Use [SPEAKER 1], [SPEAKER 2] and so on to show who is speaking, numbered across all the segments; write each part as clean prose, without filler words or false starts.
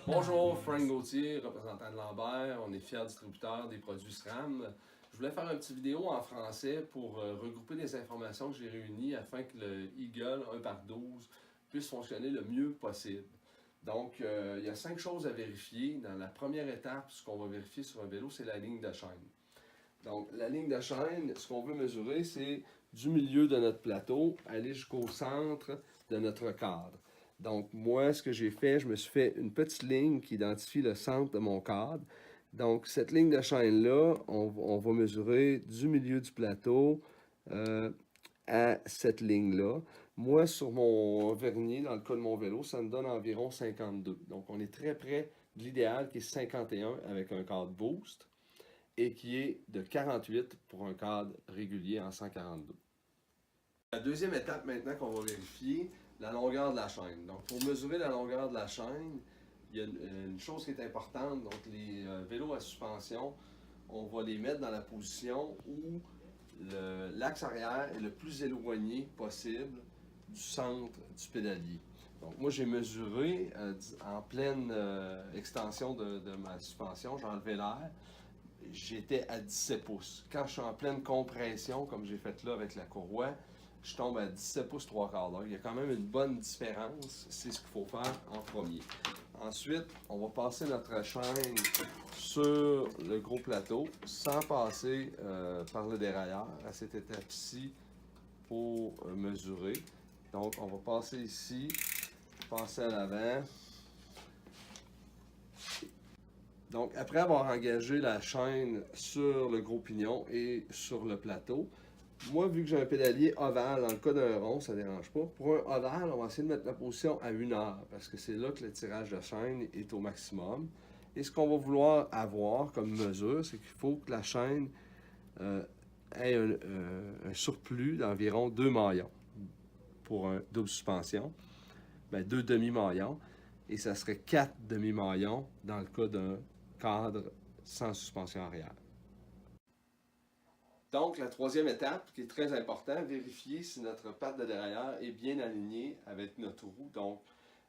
[SPEAKER 1] Bonjour, Frank Gauthier, représentant de Lambert. On est fier distributeur des produits SRAM. Je voulais faire une petite vidéo en français pour regrouper des informations que j'ai réunies afin que le Eagle 1x12 puisse fonctionner le mieux possible. Donc, il y a 5 choses à vérifier. Dans la première étape, ce qu'on va vérifier sur un vélo, c'est la ligne de chaîne. Donc, la ligne de chaîne, ce qu'on veut mesurer, c'est du milieu de notre plateau aller jusqu'au centre de notre cadre. Donc, moi, ce que j'ai fait, je me suis fait une petite ligne qui identifie le centre de mon cadre. Donc, cette ligne de chaîne-là, on va mesurer du milieu du plateau à cette ligne-là. Moi, sur mon vernier, dans le cas de mon vélo, ça me donne environ 52. Donc, on est très près de l'idéal qui est 51 avec un cadre boost et qui est de 48 pour un cadre régulier en 142. La deuxième étape maintenant qu'on va vérifier, la longueur de la chaîne. Donc pour mesurer la longueur de la chaîne, il y a une chose qui est importante. Donc les vélos à suspension, on va les mettre dans la position où l'axe arrière est le plus éloigné possible du centre du pédalier. Donc moi j'ai mesuré en pleine extension de ma suspension, j'ai enlevé l'air. J'étais à 17 pouces. Quand je suis en pleine compression, comme j'ai fait là avec la courroie, je tombe à 17 pouces 3 quarts. Donc, il y a quand même une bonne différence. C'est ce qu'il faut faire en premier. Ensuite, on va passer notre chaîne sur le gros plateau sans passer par le dérailleur à cette étape-ci pour mesurer. Donc, on va passer ici, passer à l'avant. Donc, après avoir engagé la chaîne sur le gros pignon et sur le plateau, moi, vu que j'ai un pédalier ovale, dans le cas d'un rond, ça ne dérange pas. Pour un ovale, on va essayer de mettre la position à 1 heure, parce que c'est là que le tirage de chaîne est au maximum. Et ce qu'on va vouloir avoir comme mesure, c'est qu'il faut que la chaîne ait un surplus d'environ 2 maillons pour un double suspension. Bien, 2 demi-maillons. Et ça serait 4 demi-maillons dans le cas d'un cadre sans suspension arrière. Donc, la troisième étape, qui est très importante, vérifier si notre patte de dérailleur est bien alignée avec notre roue. Donc,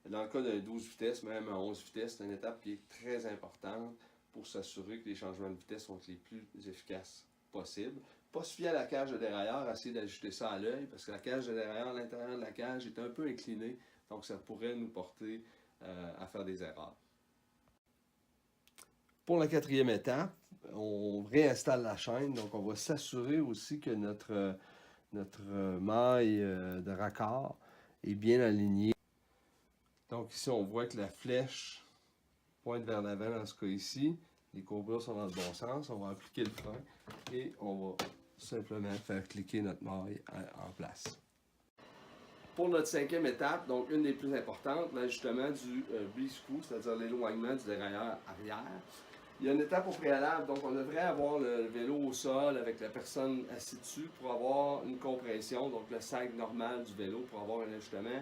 [SPEAKER 1] dans le cas d'un 12 vitesses, même à 11 vitesses, c'est une étape qui est très importante pour s'assurer que les changements de vitesse sont les plus efficaces possibles. Pas se fier à la cage de dérailleur, essayer d'ajuster ça à l'œil, parce que la cage de dérailleur, l'intérieur de la cage est un peu incliné, donc ça pourrait nous porter à faire des erreurs. Pour la quatrième étape, on réinstalle la chaîne, donc on va s'assurer aussi que notre maille de raccord est bien alignée. Donc ici, on voit que la flèche pointe vers l'avant dans ce cas ici. Les courbures sont dans le bon sens. On va appliquer le frein et on va simplement faire cliquer notre maille en place. Pour notre cinquième étape, donc une des plus importantes, l'ajustement du B-screw, c'est-à-dire l'éloignement du dérailleur arrière. Il y a une étape au préalable, donc on devrait avoir le vélo au sol avec la personne assise dessus pour avoir une compression, donc le sag normal du vélo pour avoir un ajustement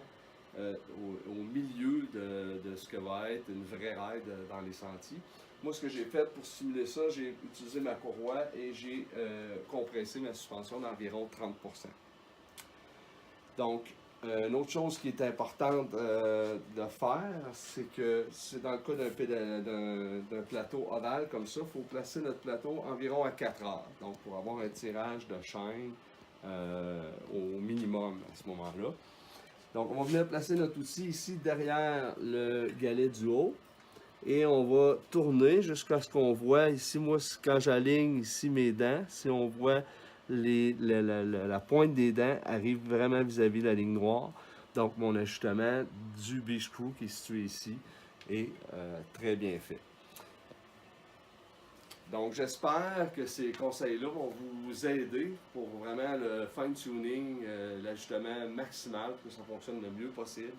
[SPEAKER 1] au milieu de ce que va être une vraie ride dans les sentiers. Moi, ce que j'ai fait pour simuler ça, j'ai utilisé ma courroie et j'ai compressé ma suspension d'environ 30%. Donc, une autre chose qui est importante de faire, c'est que c'est dans le cas d'un plateau ovale comme ça, il faut placer notre plateau environ à 4 heures. Donc, pour avoir un tirage de chaîne au minimum à ce moment-là. Donc, on va venir placer notre outil ici derrière le galet du haut. Et on va tourner jusqu'à ce qu'on voit ici, moi, quand j'aligne ici mes dents, si on voit la pointe des dents arrive vraiment vis-à-vis de la ligne noire. Donc, mon ajustement du B-screw qui est situé ici est très bien fait. Donc, j'espère que ces conseils-là vont vous aider pour vraiment le fine-tuning, l'ajustement maximal pour que ça fonctionne le mieux possible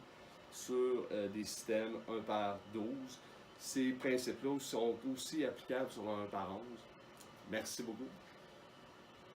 [SPEAKER 1] sur des systèmes 1x12. Ces principes-là sont aussi applicables sur un 1x11. Merci beaucoup.